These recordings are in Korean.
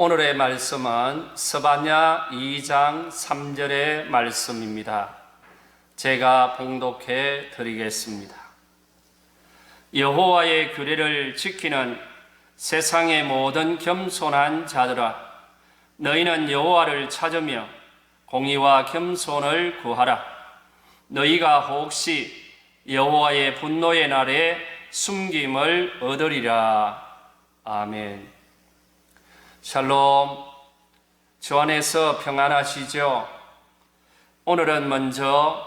오늘의 말씀은 스바냐 2장 3절의 말씀입니다. 제가 봉독해 드리겠습니다. 여호와의 규례를 지키는 세상의 모든 겸손한 자들아, 너희는 여호와를 찾으며 공의와 겸손을 구하라. 너희가 혹시 여호와의 분노의 날에 숨김을 얻으리라. 아멘. 샬롬, 주 안에서 평안하시죠? 오늘은 먼저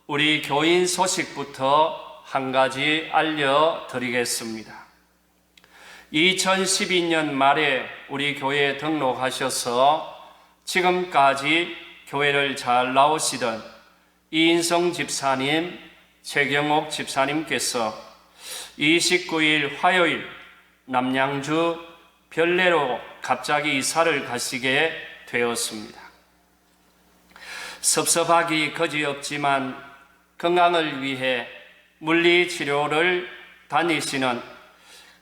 우리 교인 소식부터 한 가지 알려드리겠습니다. 2012년 말에 우리 교회에 등록하셔서 지금까지 교회를 잘 나오시던 이인성 집사님, 최경옥 집사님께서 29일 화요일 남양주 별내로 갑자기 이사를 가시게 되었습니다. 섭섭하기 거지없지만 건강을 위해 물리치료를 다니시는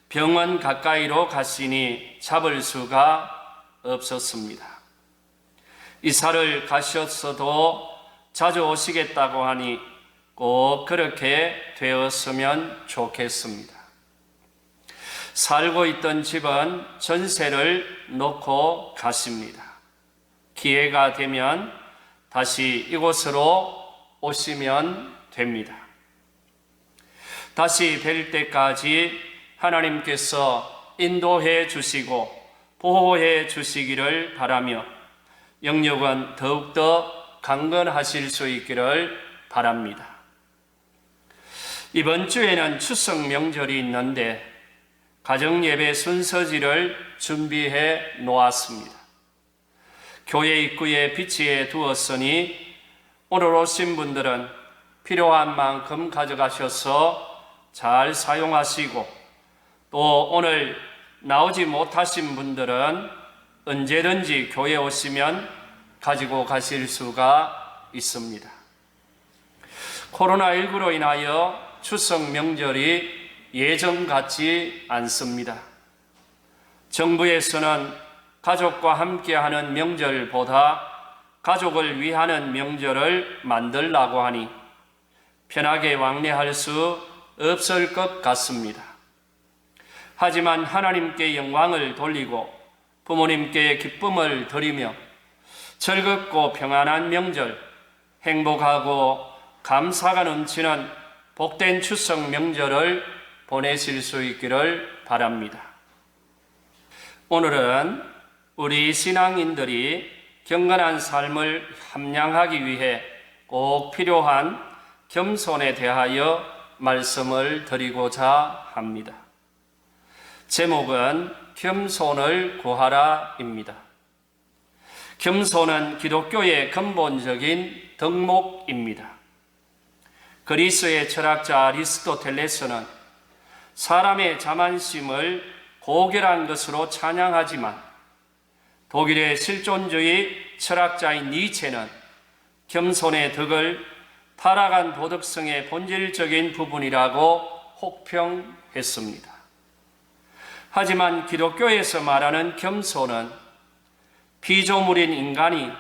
병원 가까이로 가시니 잡을 수가 없었습니다. 이사를 가셨어도 자주 오시겠다고 하니 꼭 그렇게 되었으면 좋겠습니다. 살고 있던 집은 전세를 놓고 갔습니다. 기회가 되면 다시 이곳으로 오시면 됩니다. 다시 뵐 때까지 하나님께서 인도해 주시고 보호해 주시기를 바라며 영육은 더욱더 강건하실 수 있기를 바랍니다. 이번 주에는 추석 명절이 있는데 가정예배 순서지를 준비해 놓았습니다. 교회 입구에 비치해 두었으니 오늘 오신 분들은 필요한 만큼 가져가셔서 잘 사용하시고, 또 오늘 나오지 못하신 분들은 언제든지 교회 오시면 가지고 가실 수가 있습니다. 코로나19로 인하여 추석 명절이 예전 같지 않습니다. 정부에서는 가족과 함께하는 명절보다 가족을 위하는 명절을 만들라고 하니 편하게 왕래할 수 없을 것 같습니다. 하지만 하나님께 영광을 돌리고 부모님께 기쁨을 드리며 즐겁고 평안한 명절, 행복하고 감사가 넘치는 복된 추석 명절을 보내실 수 있기를 바랍니다. 오늘은 우리 신앙인들이 경건한 삶을 함양하기 위해 꼭 필요한 겸손에 대하여 말씀을 드리고자 합니다. 제목은 겸손을 구하라입니다. 겸손은 기독교의 근본적인 덕목입니다. 그리스의 철학자 아리스토텔레스는 사람의 자만심을 고결한 것으로 찬양하지만 독일의 실존주의 철학자인 니체는 겸손의 덕을 타락한 도덕성의 본질적인 부분이라고 혹평했습니다. 하지만 기독교에서 말하는 겸손은 피조물인 인간이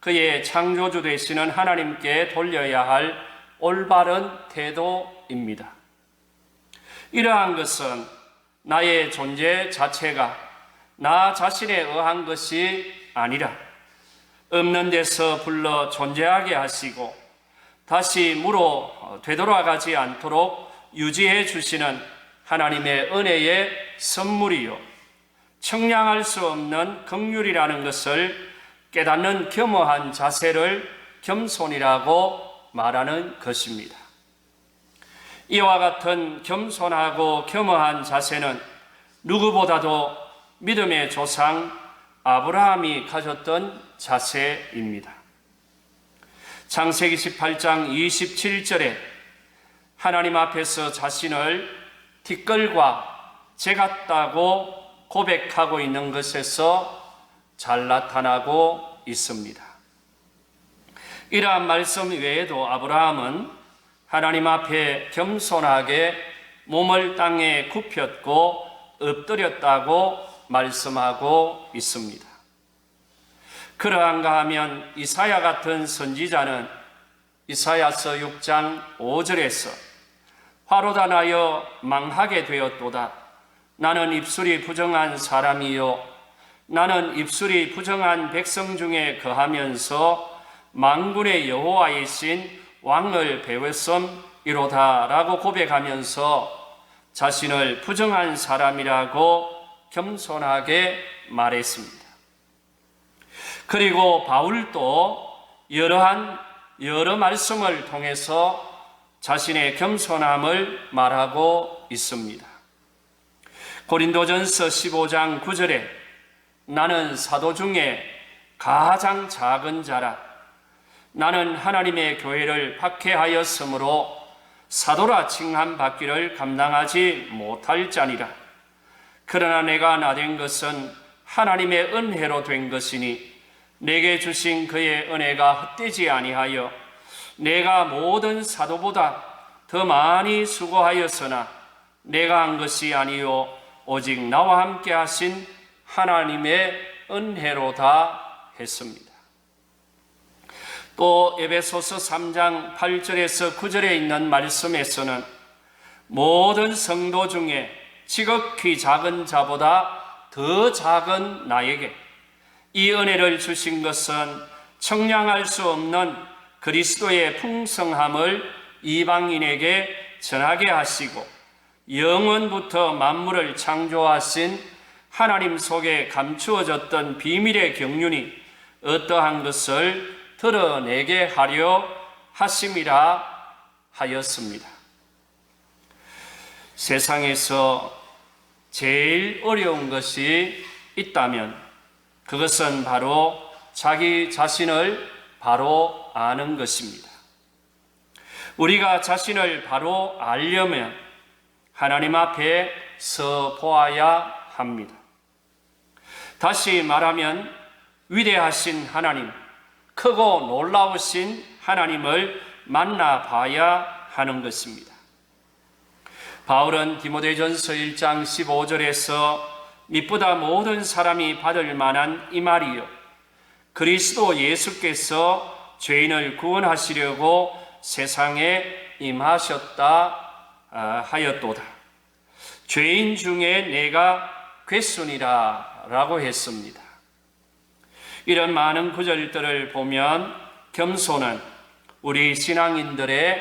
그의 창조주 되시는 하나님께 돌려야 할 올바른 태도입니다. 이러한 것은 나의 존재 자체가 나 자신에 의한 것이 아니라 없는 데서 불러 존재하게 하시고 다시 무로 되돌아가지 않도록 유지해 주시는 하나님의 은혜의 선물이요 청량할 수 없는 긍휼이라는 것을 깨닫는 겸허한 자세를 겸손이라고 말하는 것입니다. 이와 같은 겸손하고 겸허한 자세는 누구보다도 믿음의 조상 아브라함이 가졌던 자세입니다. 창세기 18장 27절에 하나님 앞에서 자신을 티끌과 재 같다고 고백하고 있는 것에서 잘 나타나고 있습니다. 이러한 말씀 외에도 아브라함은 하나님 앞에 겸손하게 몸을 땅에 굽혔고 엎드렸다고 말씀하고 있습니다. 그러한가 하면 이사야 같은 선지자는 이사야서 6장 5절에서 화로다 나여 망하게 되었도다. 나는 입술이 부정한 사람이요 나는 입술이 부정한 백성 중에 거하면서 만군의 여호와이신 왕을 배웠음이로다 라고 고백하면서 자신을 부정한 사람이라고 겸손하게 말했습니다. 그리고 바울도 여러 말씀을 통해서 자신의 겸손함을 말하고 있습니다. 고린도전서 15장 9절에 나는 사도 중에 가장 작은 자라 나는 하나님의 교회를 박해하였으므로 사도라 칭함받기를 감당하지 못할 자니라. 그러나 내가 나된 것은 하나님의 은혜로 된 것이니 내게 주신 그의 은혜가 헛되지 아니하여 내가 모든 사도보다 더 많이 수고하였으나 내가 한 것이 아니요 오직 나와 함께 하신 하나님의 은혜로다 했습니다. 또 에베소서 3장 8절에서 9절에 있는 말씀에서는 모든 성도 중에 지극히 작은 자보다 더 작은 나에게 이 은혜를 주신 것은 청량할 수 없는 그리스도의 풍성함을 이방인에게 전하게 하시고 영원부터 만물을 창조하신 하나님 속에 감추어졌던 비밀의 경륜이 어떠한 것을 드러내게 하려 하심이라 하였습니다. 세상에서 제일 어려운 것이 있다면 그것은 바로 자기 자신을 바로 아는 것입니다. 우리가 자신을 바로 알려면 하나님 앞에 서 보아야 합니다. 다시 말하면 위대하신 하나님, 크고 놀라우신 하나님을 만나봐야 하는 것입니다. 바울은 디모데전서 1장 15절에서 밑보다 모든 사람이 받을 만한 이 말이요 그리스도 예수께서 죄인을 구원하시려고 세상에 임하셨다 하였도다. 죄인 중에 내가 괴순이라 라고 했습니다. 이런 많은 구절들을 보면 겸손은 우리 신앙인들의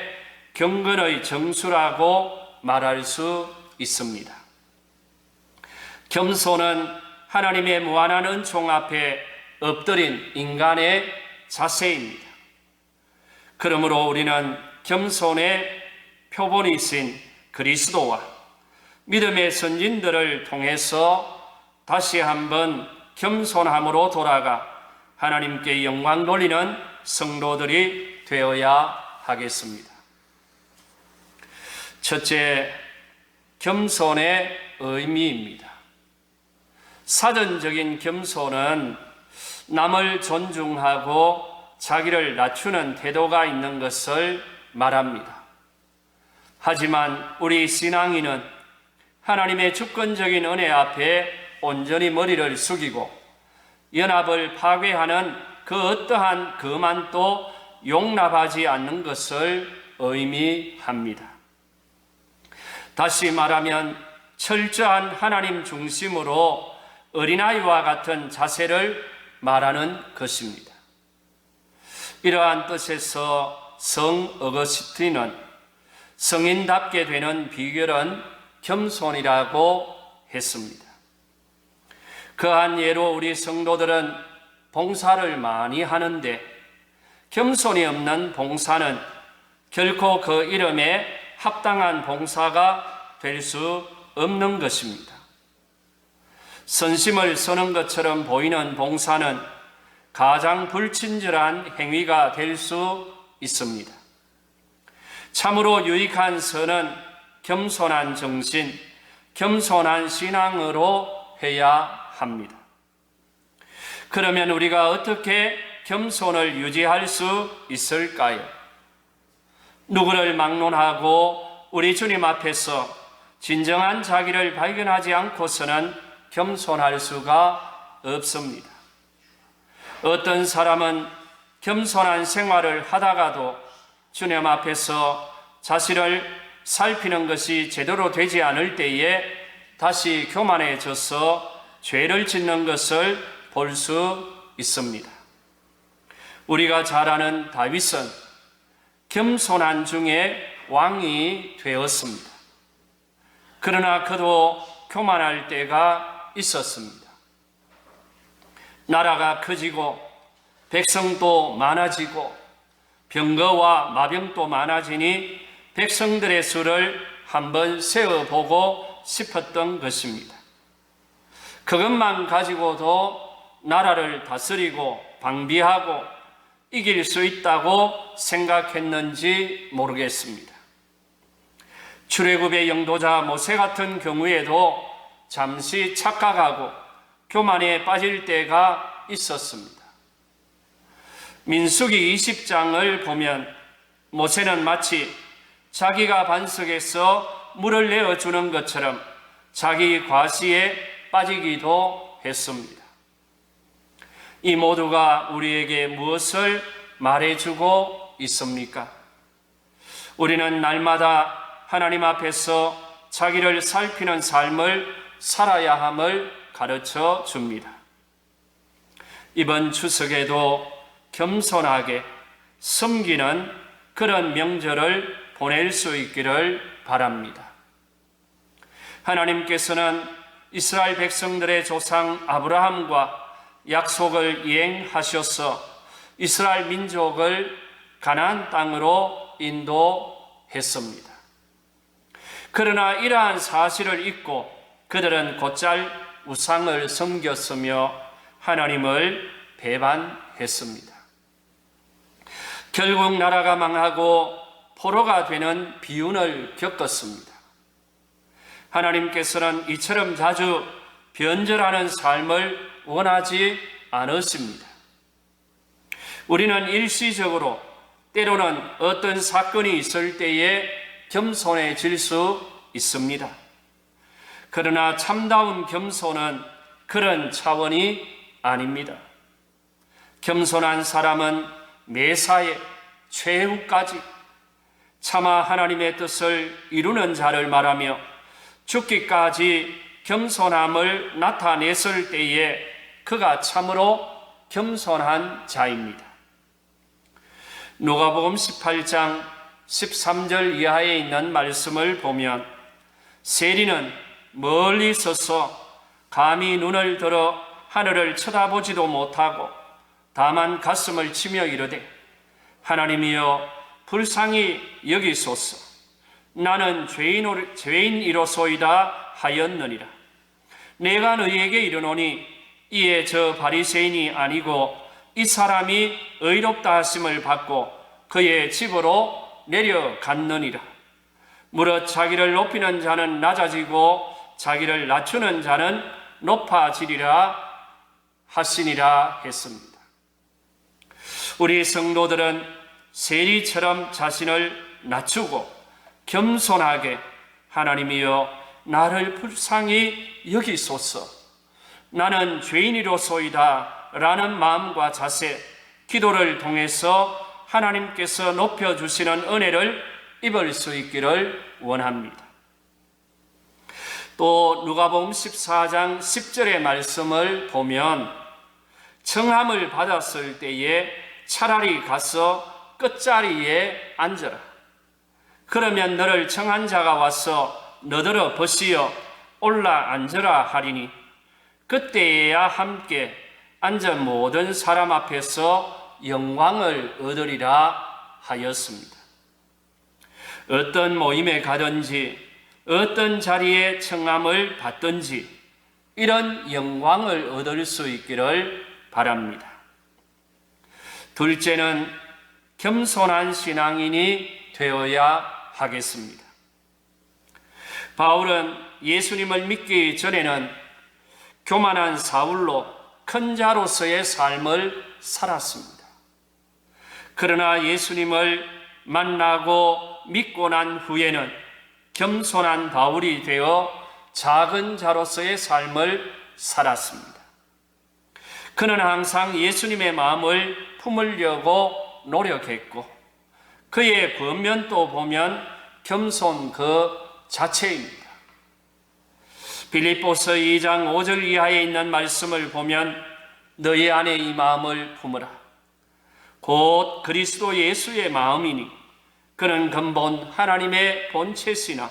경건의 정수라고 말할 수 있습니다. 겸손은 하나님의 무한한 은총 앞에 엎드린 인간의 자세입니다. 그러므로 우리는 겸손의 표본이신 그리스도와 믿음의 선진들을 통해서 다시 한번 겸손함으로 돌아가 하나님께 영광 돌리는 성도들이 되어야 하겠습니다. 첫째, 겸손의 의미입니다. 사전적인 겸손은 남을 존중하고 자기를 낮추는 태도가 있는 것을 말합니다. 하지만 우리 신앙인은 하나님의 주권적인 은혜 앞에 온전히 머리를 숙이고 연합을 파괴하는 그 어떠한 거만도 용납하지 않는 것을 의미합니다. 다시 말하면 철저한 하나님 중심으로 어린아이와 같은 자세를 말하는 것입니다. 이러한 뜻에서 성 어거스틴은 성인답게 되는 비결은 겸손이라고 했습니다. 그한 예로 우리 성도들은 봉사를 많이 하는데 겸손이 없는 봉사는 결코 그 이름에 합당한 봉사가 될 수 없는 것입니다. 선심을 쓰는 것처럼 보이는 봉사는 가장 불친절한 행위가 될 수 있습니다. 참으로 유익한 선은 겸손한 정신, 겸손한 신앙으로 해야 합니다. 그러면 우리가 어떻게 겸손을 유지할 수 있을까요? 누구를 막론하고 우리 주님 앞에서 진정한 자기를 발견하지 않고서는 겸손할 수가 없습니다. 어떤 사람은 겸손한 생활을 하다가도 주님 앞에서 자신을 살피는 것이 제대로 되지 않을 때에 다시 교만해져서 죄를 짓는 것을 볼 수 있습니다. 우리가 잘 아는 다윗은 겸손한 중에 왕이 되었습니다. 그러나 그도 교만할 때가 있었습니다. 나라가 커지고 백성도 많아지고 병거와 마병도 많아지니 백성들의 수를 한번 세어보고 싶었던 것입니다. 그것만 가지고도 나라를 다스리고 방비하고 이길 수 있다고 생각했는지 모르겠습니다. 출애굽의 영도자 모세 같은 경우에도 잠시 착각하고 교만에 빠질 때가 있었습니다. 민수기 20장을 보면 모세는 마치 자기가 반석에서 물을 내어주는 것처럼 자기 과시에 빠지기도 했습니다. 이 모두가 우리에게 무엇을 말해주고 있습니까? 우리는 날마다 하나님 앞에서 자기를 살피는 삶을 살아야 함을 가르쳐 줍니다. 이번 추석에도 겸손하게 섬기는 그런 명절을 보낼 수 있기를 바랍니다. 하나님께서는 이스라엘 백성들의 조상 아브라함과 약속을 이행하셔서 이스라엘 민족을 가나안 땅으로 인도했습니다. 그러나 이러한 사실을 잊고 그들은 곧잘 우상을 섬겼으며 하나님을 배반했습니다. 결국 나라가 망하고 포로가 되는 비운을 겪었습니다. 하나님께서는 이처럼 자주 변절하는 삶을 원하지 않으십니다. 우리는 일시적으로 때로는 어떤 사건이 있을 때에 겸손해질 수 있습니다. 그러나 참다운 겸손은 그런 차원이 아닙니다. 겸손한 사람은 매사에 최후까지 차마 하나님의 뜻을 이루는 자를 말하며 죽기까지 겸손함을 나타냈을 때에 그가 참으로 겸손한 자입니다. 누가복음 18장 13절 이하에 있는 말씀을 보면 세리는 멀리 서서 감히 눈을 들어 하늘을 쳐다보지도 못하고 다만 가슴을 치며 이르되 하나님이여 불쌍히 여기소서 나는 죄인이로소이다 하였느니라. 내가 너희에게 이르노니 이에 저 바리새인이 아니고 이 사람이 의롭다 하심을 받고 그의 집으로 내려갔느니라. 무릇 자기를 높이는 자는 낮아지고 자기를 낮추는 자는 높아지리라 하시니라 했습니다. 우리 성도들은 세리처럼 자신을 낮추고 겸손하게 하나님이여 나를 불쌍히 여기소서 나는 죄인이로소이다 라는 마음과 자세, 기도를 통해서 하나님께서 높여주시는 은혜를 입을 수 있기를 원합니다. 또 누가복음 14장 10절의 말씀을 보면 청함을 받았을 때에 차라리 가서 끝자리에 앉아라. 그러면 너를 청한 자가 와서 너더러 벗으여 올라 앉으라 하리니 그때에야 함께 앉은 모든 사람 앞에서 영광을 얻으리라 하였습니다. 어떤 모임에 가든지 어떤 자리에 청함을 받든지 이런 영광을 얻을 수 있기를 바랍니다. 둘째는 겸손한 신앙인이 되어야 하겠습니다. 바울은 예수님을 믿기 전에는 교만한 사울로 큰 자로서의 삶을 살았습니다. 그러나 예수님을 만나고 믿고 난 후에는 겸손한 바울이 되어 작은 자로서의 삶을 살았습니다. 그는 항상 예수님의 마음을 품으려고 노력했고 그의 권면도 보면 겸손 그 자체입니다. 빌립보서 2장 5절 이하에 있는 말씀을 보면 너희 안에 이 마음을 품으라. 곧 그리스도 예수의 마음이니 그는 근본 하나님의 본체시나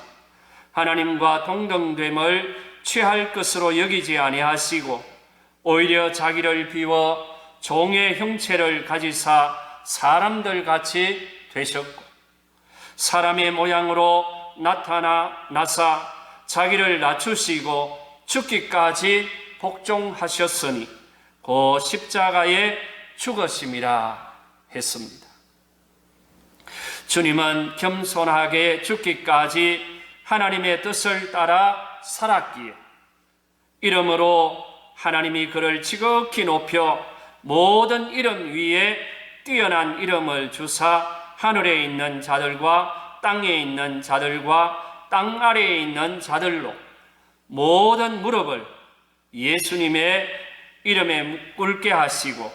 하나님과 동등됨을 취할 것으로 여기지 아니하시고 오히려 자기를 비워 종의 형체를 가지사 사람들 같이 되셨고 사람의 모양으로 나사 자기를 낮추시고 죽기까지 복종하셨으니 그 십자가에 죽으심이라 했습니다. 주님은 겸손하게 죽기까지 하나님의 뜻을 따라 살았기에 이름으로 하나님이 그를 지극히 높여 모든 이름 위에 뛰어난 이름을 주사 하늘에 있는 자들과 땅에 있는 자들과 땅 아래에 있는 자들로 모든 무릎을 예수님의 이름에 꿇게 하시고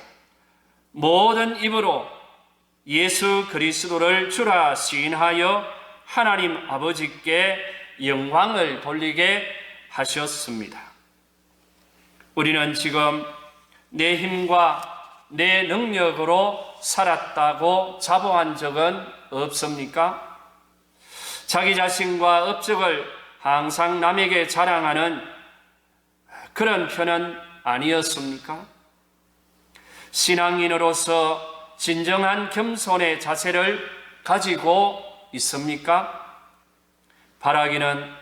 모든 입으로 예수 그리스도를 주라 시인하여 하나님 아버지께 영광을 돌리게 하셨습니다. 우리는 지금 내 힘과 내 능력으로 살았다고 자부한 적은 없습니까? 자기 자신과 업적을 항상 남에게 자랑하는 그런 편은 아니었습니까? 신앙인으로서 진정한 겸손의 자세를 가지고 있습니까? 바라기는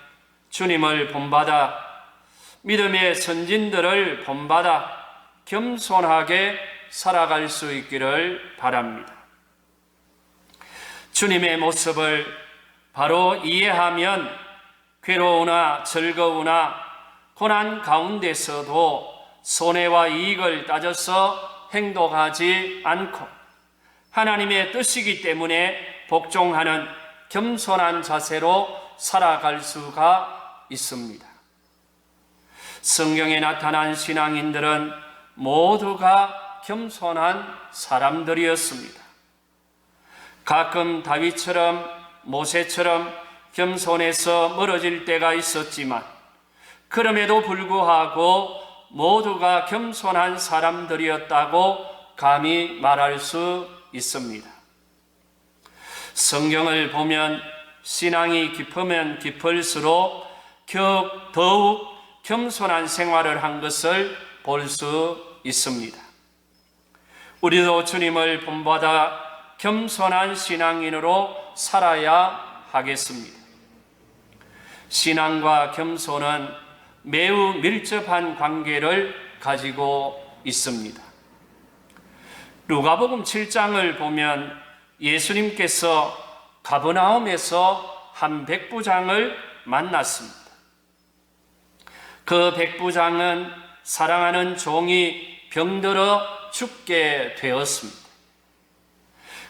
주님을 본받아 믿음의 선진들을 본받아 겸손하게 살아갈 수 있기를 바랍니다. 주님의 모습을 바로 이해하면 괴로우나 즐거우나 고난 가운데서도 손해와 이익을 따져서 행동하지 않고 하나님의 뜻이기 때문에 복종하는 겸손한 자세로 살아갈 수가 있습니다. 성경에 나타난 신앙인들은 모두가 겸손한 사람들이었습니다. 가끔 다윗처럼 모세처럼 겸손해서 멀어질 때가 있었지만 그럼에도 불구하고 모두가 겸손한 사람들이었다고 감히 말할 수 있습니다. 성경을 보면 신앙이 깊으면 깊을수록 더욱 겸손한 생활을 한 것을 볼 수 있습니다. 우리도 주님을 본받아 겸손한 신앙인으로 살아야 하겠습니다. 신앙과 겸손은 매우 밀접한 관계를 가지고 있습니다. 누가복음 7장을 보면 예수님께서 가버나움에서 한 백부장을 만났습니다. 그 백부장은 사랑하는 종이 병들어 죽게 되었습니다.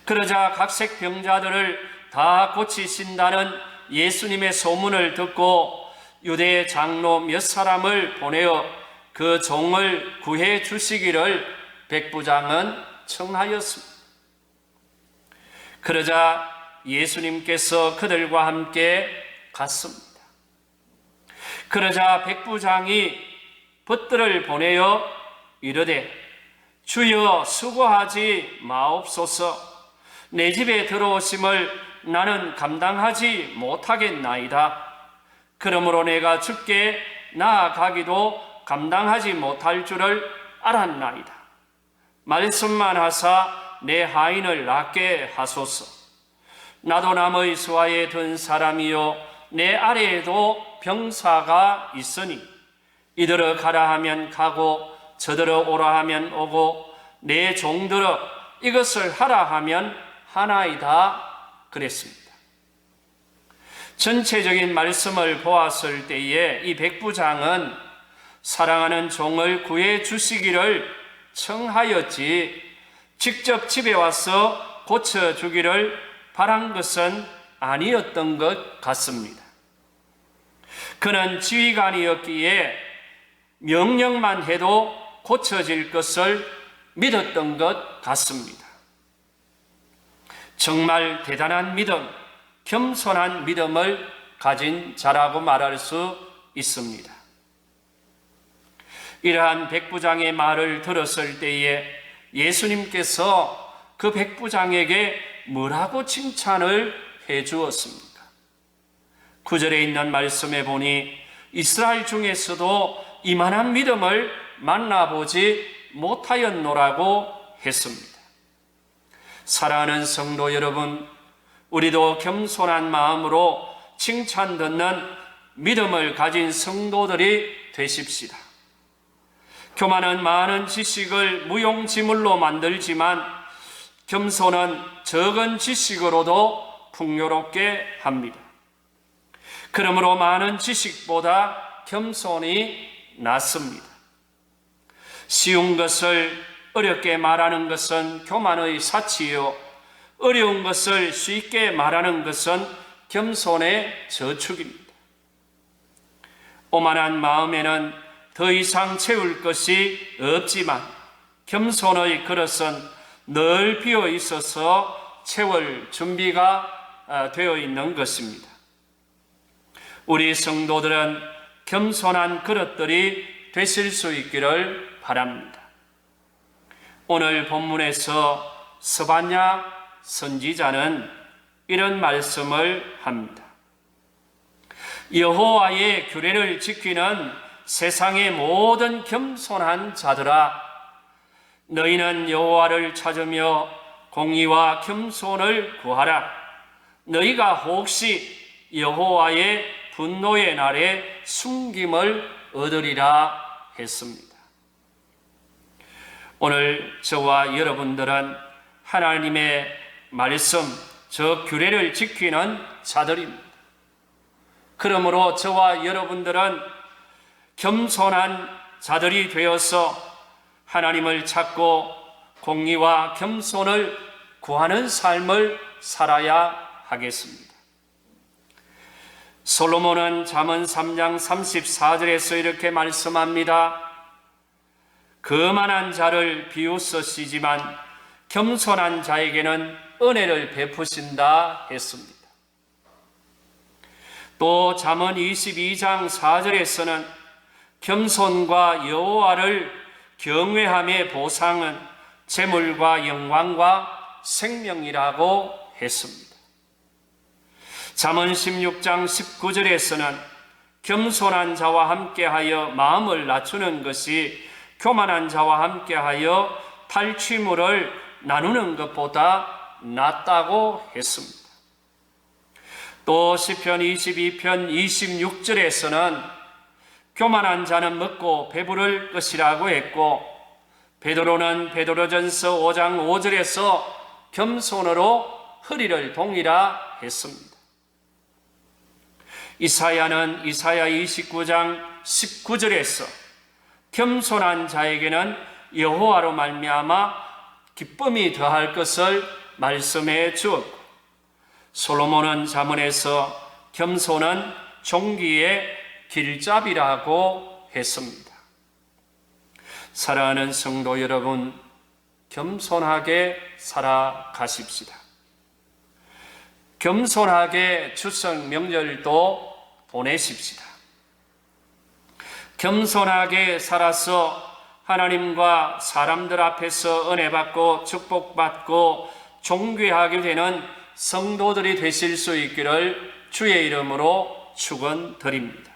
그러자 각색 병자들을 다 고치신다는 예수님의 소문을 듣고 유대 장로 몇 사람을 보내어 그 종을 구해 주시기를 백부장은 청하였습니다. 그러자 예수님께서 그들과 함께 갔습니다. 그러자 백부장이 벗들을 보내어 이르되 주여 수고하지 마옵소서. 내 집에 들어오심을 나는 감당하지 못하겠나이다. 그러므로 내가 주께 나아가기도 감당하지 못할 줄을 알았나이다. 말씀만 하사 내 하인을 낫게 하소서. 나도 남의 수하에 든 사람이요 내 아래에도 병사가 있으니 이들어 가라 하면 가고 저들어 오라 하면 오고 내 종들어 이것을 하라 하면 하나이다 그랬습니다. 전체적인 말씀을 보았을 때에 이 백부장은 사랑하는 종을 구해 주시기를 청하였지 직접 집에 와서 고쳐주기를 바란 것은 아니었던 것 같습니다. 그는 지휘관이었기에 명령만 해도 고쳐질 것을 믿었던 것 같습니다. 정말 대단한 믿음, 겸손한 믿음을 가진 자라고 말할 수 있습니다. 이러한 백부장의 말을 들었을 때에 예수님께서 그 백부장에게 뭐라고 칭찬을 해 주었습니까? 9절에 있는 말씀에 보니 이스라엘 중에서도 이만한 믿음을 만나보지 못하였노라고 했습니다. 사랑하는 성도 여러분, 우리도 겸손한 마음으로 칭찬 듣는 믿음을 가진 성도들이 되십시다. 교만은 많은 지식을 무용지물로 만들지만 겸손은 적은 지식으로도 풍요롭게 합니다. 그러므로 많은 지식보다 겸손이 낫습니다. 쉬운 것을 어렵게 말하는 것은 교만의 사치요 어려운 것을 쉽게 말하는 것은 겸손의 저축입니다. 오만한 마음에는 더 이상 채울 것이 없지만 겸손의 그릇은 늘 비어 있어서 채울 준비가 되어 있는 것입니다. 우리 성도들은 겸손한 그릇들이 되실 수 있기를 바랍니다. 오늘 본문에서 스바냐 선지자는 이런 말씀을 합니다. 여호와의 규례를 지키는 세상의 모든 겸손한 자들아, 너희는 여호와를 찾으며 공의와 겸손을 구하라. 너희가 혹시 여호와의 분노의 날에 숨김을 얻으리라 했습니다. 오늘 저와 여러분들은 하나님의 말씀, 저 규례를 지키는 자들입니다. 그러므로 저와 여러분들은 겸손한 자들이 되어서 하나님을 찾고 공의와 겸손을 구하는 삶을 살아야 하겠습니다. 솔로몬은 잠언 3장 34절에서 이렇게 말씀합니다. 거만한 자를 비웃으시지만 겸손한 자에게는 은혜를 베푸신다 했습니다. 또 잠언 22장 4절에서는 겸손과 여호와를 경외함의 보상은 재물과 영광과 생명이라고 했습니다. 잠언 16장 19절에서는 겸손한 자와 함께하여 마음을 낮추는 것이 교만한 자와 함께하여 탈취물을 나누는 것보다 낫다고 했습니다. 또 시편 22편 26절에서는 교만한 자는 먹고 배부를 것이라고 했고, 베드로는 베드로전서 5장 5절에서 겸손으로 허리를 동이라 했습니다. 이사야는 이사야 29장 19절에서 겸손한 자에게는 여호와로 말미암아 기쁨이 더할 것을 말씀해 주었고, 솔로몬은 잠언에서 겸손은 종기의 길잡이라고 했습니다. 사랑하는 성도 여러분, 겸손하게 살아가십시다. 겸손하게 추석 명절도 보내십시다. 겸손하게 살아서 하나님과 사람들 앞에서 은혜 받고 축복받고 존귀하게 되는 성도들이 되실 수 있기를 주의 이름으로 축원드립니다.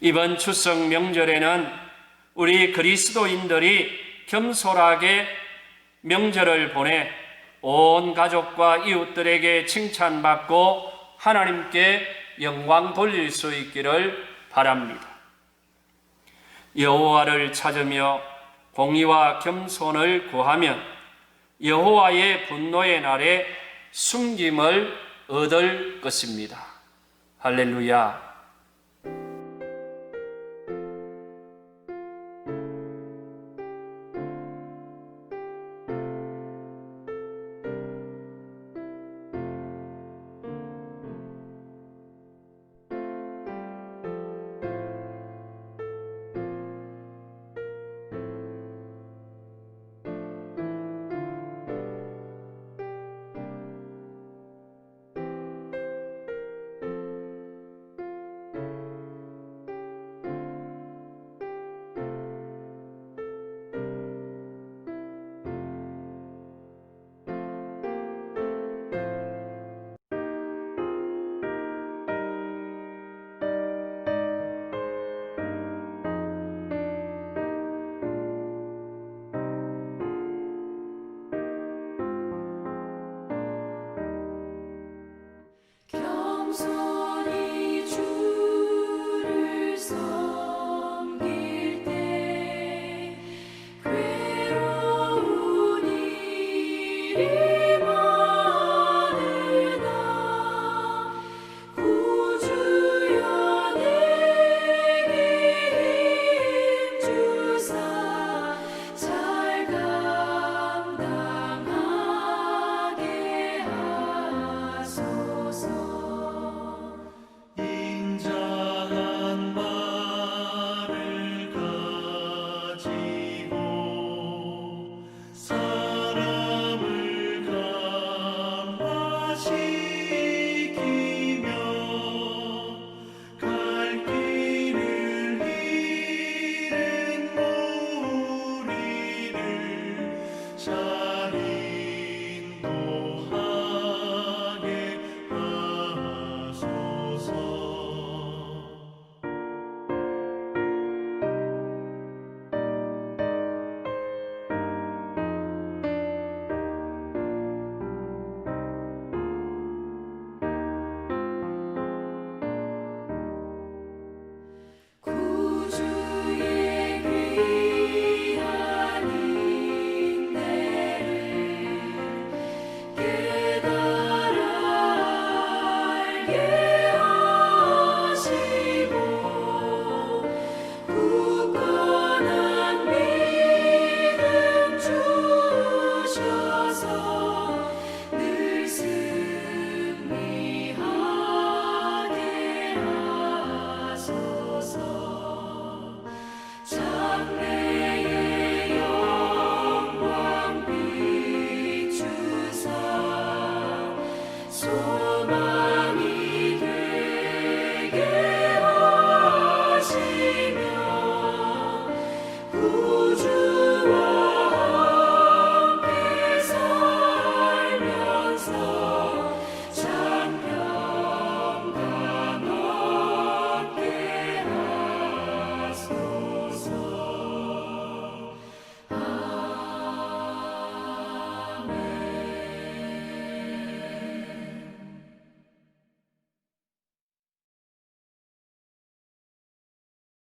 이번 추석 명절에는 우리 그리스도인들이 겸손하게 명절을 보내 온 가족과 이웃들에게 칭찬받고 하나님께 영광 돌릴 수 있기를 바랍니다. 여호와를 찾으며 공의와 겸손을 구하면 여호와의 분노의 날에 숨김을 얻을 것입니다. 할렐루야.